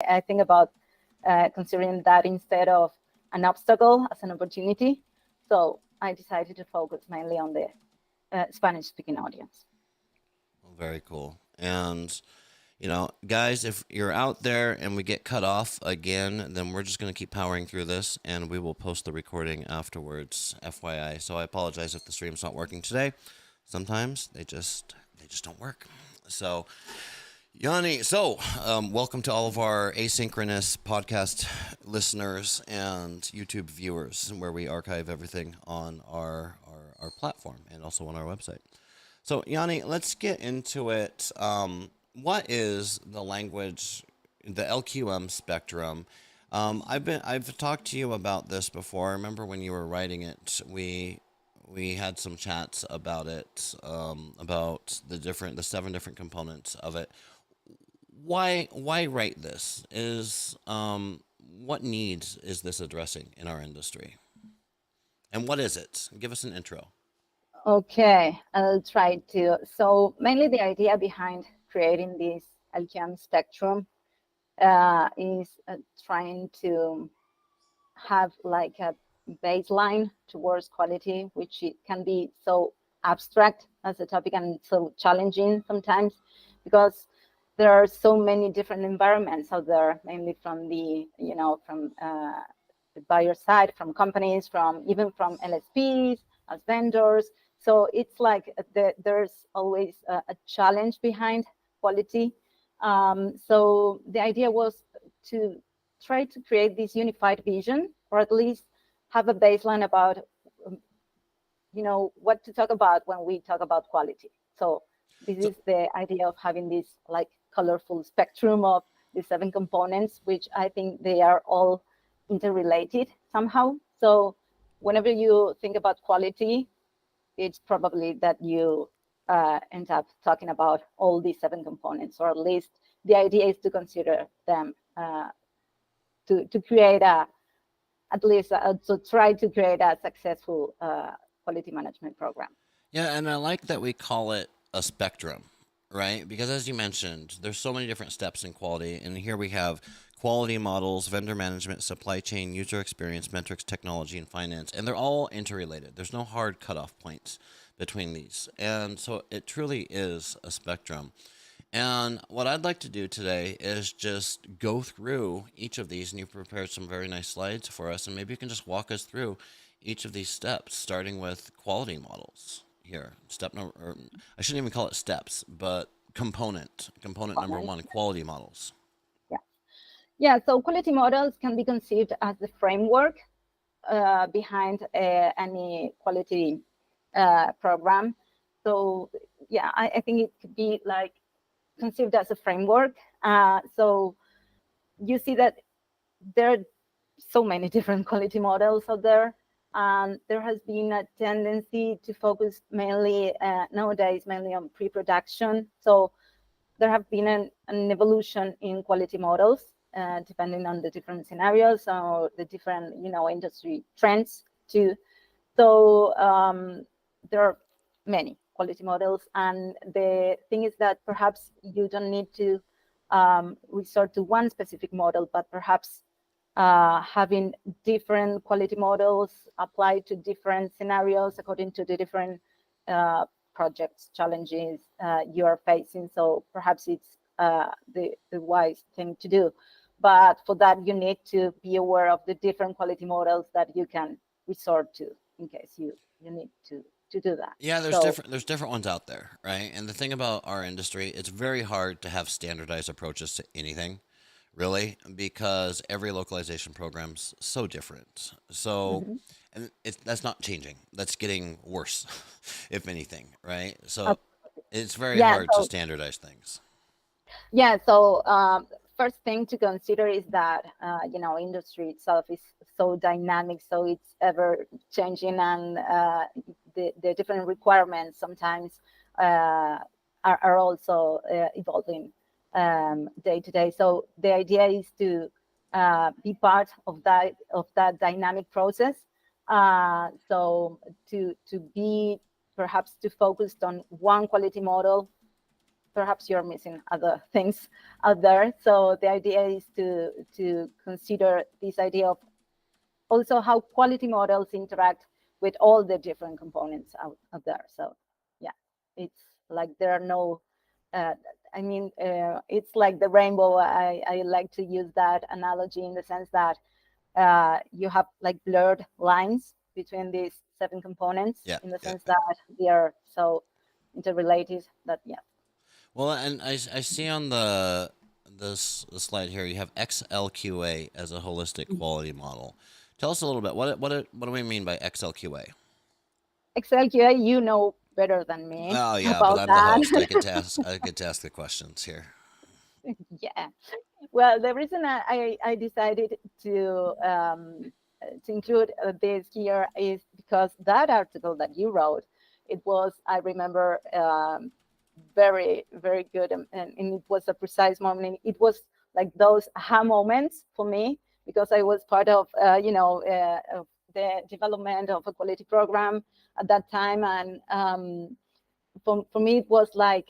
I think about considering that instead of an obstacle as an opportunity. So I decided to focus mainly on the Spanish-speaking audience. Very cool. And guys, if you're out there and we get cut off again, then we're just going to keep powering through this and we will post the recording afterwards, FYI. So I apologize if the stream's not working today. Sometimes they just don't work. So, Yanni, welcome to all of our asynchronous podcast listeners and YouTube viewers, where we archive everything on our platform and also on our website. So, Yanni, let's get into it. What is the language, the LQM spectrum? I've talked to you about this before. I remember when you were writing it, we had some chats about it, about the 7 different components of it. Why write this? What needs is this addressing in our industry? And what is it? Give us an intro. Okay, I'll try to. So mainly the idea behind creating this LQM spectrum is trying to have like a baseline towards quality, which it can be so abstract as a topic and so challenging sometimes, because there are so many different environments out there, mainly from the buyer side, from companies, even from LSPs as vendors. So it's like there's always a challenge behind quality. So the idea was to try to create this unified vision, or at least have a baseline about what to talk about when we talk about quality. So this So, is the idea of having this like colorful spectrum of the 7 components, which I think they are all interrelated somehow. So whenever you think about quality, it's probably that you end up talking about all these 7 components, or at least the idea is to consider them, to create to try to create a successful quality management program. yeah, and I like that we call it a spectrum, right? Because as you mentioned, there's so many different steps in quality, and here we have quality models, vendor management, supply chain, user experience, metrics, technology, and finance, and they're all interrelated. There's no hard cutoff points between these, and so it truly is a spectrum. And what I'd like to do today is just go through each of these, and you prepared some very nice slides for us, and maybe you can just walk us through each of these steps, starting with quality models here. Step number, or I shouldn't even call it steps, but component number one, quality models. Yeah, yeah. So quality models can be conceived as the framework behind any quality program. So yeah, I think it could be like conceived as a framework. So you see that there are so many different quality models out there. And there has been a tendency to focus mainly nowadays, mainly on pre-production. So there have been an evolution in quality models, depending on the different scenarios or the different, industry trends too. So there are many quality models, and the thing is that perhaps you don't need to resort to one specific model, but perhaps having different quality models applied to different scenarios according to the different uh, projects, challenges you are facing. So perhaps it's the wise thing to do. But for that, you need to be aware of the different quality models that you can resort to in case you need to do that. Yeah, So there's different ones out there, right? And the thing about our industry, it's very hard to have standardized approaches to anything, really, because every localization program's so different. So, mhm. and that's not changing. That's getting worse, if anything, right? Uh, So, it's very yeah. hard to So standardize things. Yeah, so first thing to consider is that industry itself is so dynamic, so it's ever changing, and the different requirements sometimes are also evolving day to day. So the idea is to be part of that dynamic process. So to be perhaps to focus on one quality model perhaps you're missing other things out there. So the idea is to consider this idea of also how quality models interact with all the different components out there. So yeah, it's like there are no, uh, it's like the rainbow. I like to use that analogy in the sense that you have like blurred lines between these 7 components, Yeah, in the yeah. sense that they are so interrelated that, yeah. Well, and I see on the slide here you have XLQA as a holistic quality model. Tell us a little bit what do we mean by XLQA? XLQA, you know better than me Oh yeah, but about I'm the host. that. I get to ask the questions here. Yeah. Well, the reason I decided to include this here is because that article that you wrote, it was, I remember, very, very good. And it was a precise moment. It was like those aha moments for me, because I was part of, of the development of a quality program at that time. And for me, it was like,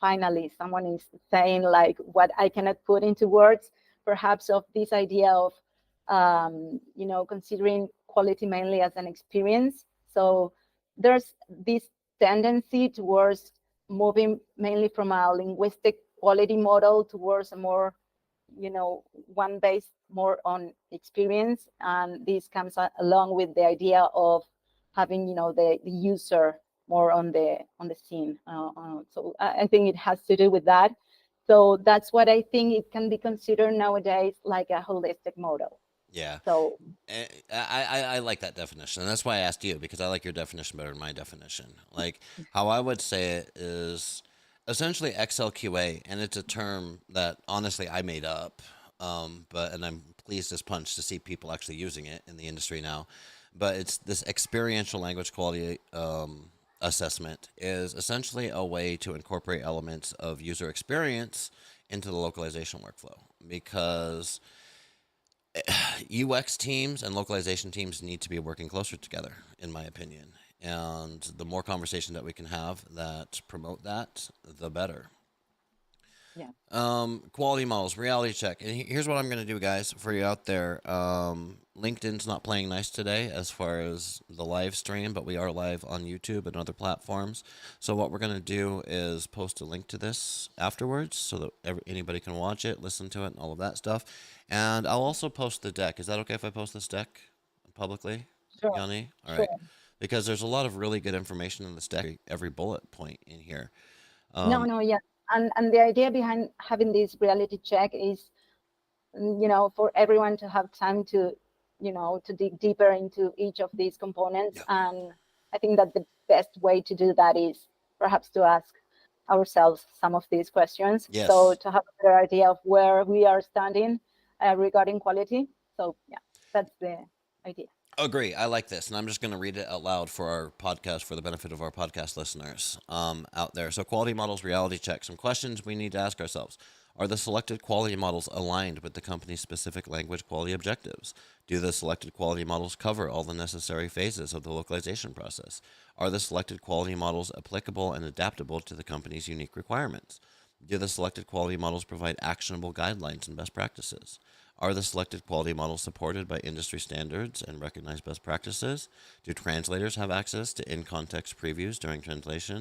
finally, someone is saying like what I cannot put into words, perhaps, of this idea of, considering quality mainly as an experience. So there's this tendency towards moving mainly from a linguistic quality model towards a more, one based more on experience. And this comes along with the idea of having, the user more on the scene. So I think it has to do with that. So that's what I think it can be considered nowadays, like a holistic model. Yeah. So I like that definition, and that's why I asked you because I like your definition better than my definition. Like how I would say it is essentially XLQA, and it's a term that honestly I made up, but and I'm pleased as punch to see people actually using it in the industry now. But it's this experiential language quality assessment is essentially a way to incorporate elements of user experience into the localization workflow because UX teams and localization teams need to be working closer together, in my opinion. And the more conversation that we can have that promote that, the better. yeah, Quality models, reality check. And here's what I'm going to do, guys, for you out there. LinkedIn's not playing nice today as far as the live stream, but we are live on YouTube and other platforms. So what we're going to do is post a link to this afterwards so that anybody can watch it, listen to it, and all of that stuff. And I'll also post the deck. Is that okay if I post this deck publicly, sure, Yanni? All sure. right. Because there's a lot of really good information in this deck, every bullet point in here. No, no, yeah. And the idea behind having this reality check is, for everyone to have time to, to dig deeper into each of these components. Yeah. And I think that the best way to do that is perhaps to ask ourselves some of these questions. Yes. So to have a better idea of where we are standing regarding quality. So yeah, that's the idea. Agree. I like this, and I'm just going to read it out loud for our podcast, for the benefit of our podcast listeners out there. So, quality models, reality check. Some questions we need to ask ourselves: are the selected quality models aligned with the company's specific language quality objectives? Do the selected quality models cover all the necessary phases of the localization process? Are the selected quality models applicable and adaptable to the company's unique requirements? Do the selected quality models provide actionable guidelines and best practices? Are the selected quality models supported by industry standards and recognized best practices? Do translators have access to in-context previews during translation?